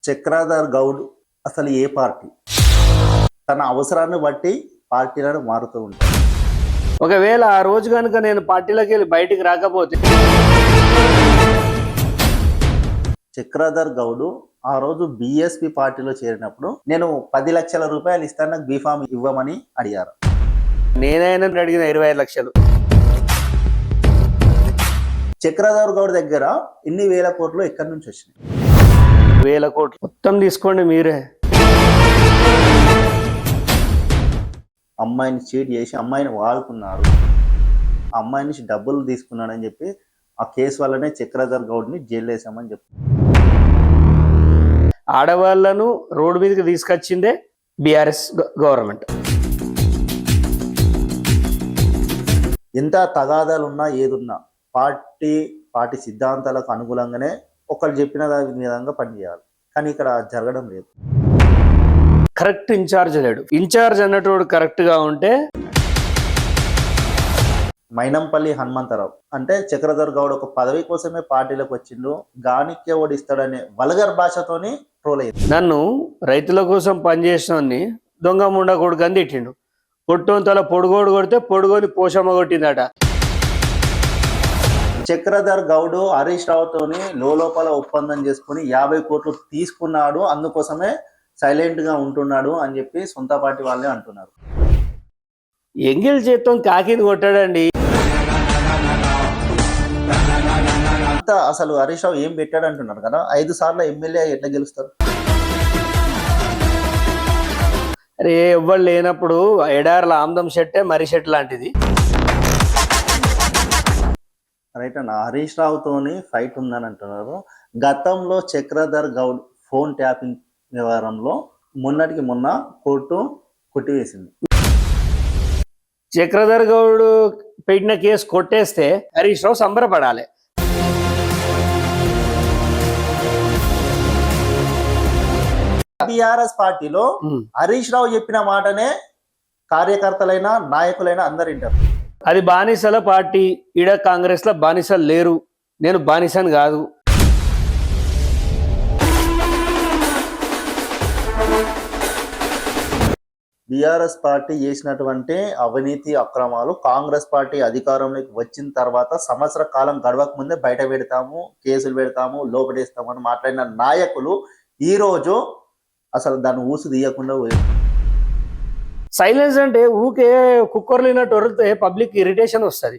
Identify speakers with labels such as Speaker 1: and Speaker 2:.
Speaker 1: చక్రాధర్ గౌడ్ అసలు ఏ పార్టీ? తన అవసరాన్ని బట్టి పార్టీలను మారుతూ ఉంటాడు.
Speaker 2: ఒకవేళ ఆ రోజు కనుక నేను పార్టీలోకి వెళ్ళి బయటికి రాకపోతే
Speaker 1: చక్రాధర్ గౌడ్ ఆ రోజు బిఎస్పి పార్టీలో చేరినప్పుడు నేను 10 లక్షల రూపాయలు ఇస్తాను, నాకు బీఫామ్ ఇవ్వమని అడిగారు.
Speaker 2: నేనైనా అడిగిన 25 లక్షలు.
Speaker 1: చక్రాధర్ గౌడ్ దగ్గర ఇన్ని వేల కోట్లు ఎక్కడి నుంచి వచ్చినాయి?
Speaker 2: 1000 కోట్లు మొత్తం తీసుకోండి మీరే.
Speaker 1: అమ్మాయిని చీట్ చేసి అమ్మాయిని వాడుకున్నారు, అమ్మాయి నుంచి డబ్బులు తీసుకున్నాడని చెప్పి ఆ కేసు వల్లనే చక్రాధర్ గౌడ్ని జైలు వేసామని చెప్పి
Speaker 2: ఆడవాళ్లను రోడ్డు మీదకి తీసుకొచ్చిందే బీఆర్ఎస్ గవర్నమెంట్.
Speaker 1: ఎంత తగాదాలు ఉన్నా ఏదున్నా పార్టీ సిద్ధాంతాలకు అనుగుణంగానే ఒకళ్ళు చెప్పిన విధంగా పనిచేయాలి. కానీ ఇక్కడ జరగడం లేదు.
Speaker 2: కరెక్ట్ ఇన్ఛార్జ్ లేడు. ఇన్ఛార్జ్ అన్నటోడు కరెక్ట్ గా ఉంటే
Speaker 1: మైనంపల్లి హనుమంతరావు అంటే చక్రధర్ గౌడ్ ఒక పదవి కోసమే పార్టీలోకి వచ్చిండు, గానికే ఓడిస్తాడనే వల్గర్ భాషతోని ట్రోల్ అయ్యింది.
Speaker 2: నన్ను రైతుల కోసం పనిచేసిన దొంగ ముండ కొడుకు అని తిట్టిండు. పొట్టోని తల పొడుగోడు కొడితే పొడుగోని పోషమ్మ కొట్టిందట.
Speaker 1: చక్రధర్ గౌడ్ హరీష్ రావుతోని లోపల ఒప్పందం చేసుకుని 50 కోట్లు తీసుకున్నాడు, అందుకోసమే సైలెంట్ గా ఉంటున్నాడు అని చెప్పి సొంత పార్టీ వాళ్ళే అంటున్నారు.
Speaker 2: ఎంగిల్ చేత్తో కాకిని కొట్టాడండి.
Speaker 1: అంతా అసలు హరీష్ రావు ఏం పెట్టాడు అంటున్నారు కదా, 5 సార్లు ఎమ్మెల్యే ఎట్లా గెలుస్తారు?
Speaker 2: అరే ఎవ్వరు లేనప్పుడు ఎడార్ల ఆమ్దం షెట్టే మరి షెట్ లాంటిది.
Speaker 1: రైట్ అన్న, హరీష్ రావుతోని ఫైట్ ఉందని అంటున్నారు. గతంలో చక్రధర్ గౌడ్ ఫోన్ ట్యాపింగ్ వ్యవహారంలో మొన్నటికి మొన్న కోర్టు కొట్టివేసింది.
Speaker 2: చక్రధర్ గౌడ్ పెట్టిన కేసు కొట్టేస్తే హరీష్ రావు సంబరపడాలి.
Speaker 1: టిఆర్ఎస్ పార్టీలో హరీష్ రావు చెప్పిన మాటనే కార్యకర్తలైనా నాయకులైనా అందరు వింటారు.
Speaker 2: అది బానిసల పార్టీ. ఈడ కాంగ్రెస్ లో బానిసలు లేరు. నేను బానిసని కాదు.
Speaker 1: బిఆర్ఎస్ పార్టీ చేసినటువంటి అవినీతి అక్రమాలు కాంగ్రెస్ పార్టీ అధికారంలోకి వచ్చిన తర్వాత సంవత్సర కాలం గడవక ముందే బయట పెడతాము, కేసులు పెడతాము, లోపడేస్తాము అని మాట్లాడిన నాయకులు ఈ రోజు అసలు దాన్ని ఊసు తీయకుండా పోయారు.
Speaker 2: సైలెన్స్ అంటే ఊకే కుక్కర్లు లేనట్టు వరితే పబ్లిక్ ఇరిటేషన్ వస్తుంది.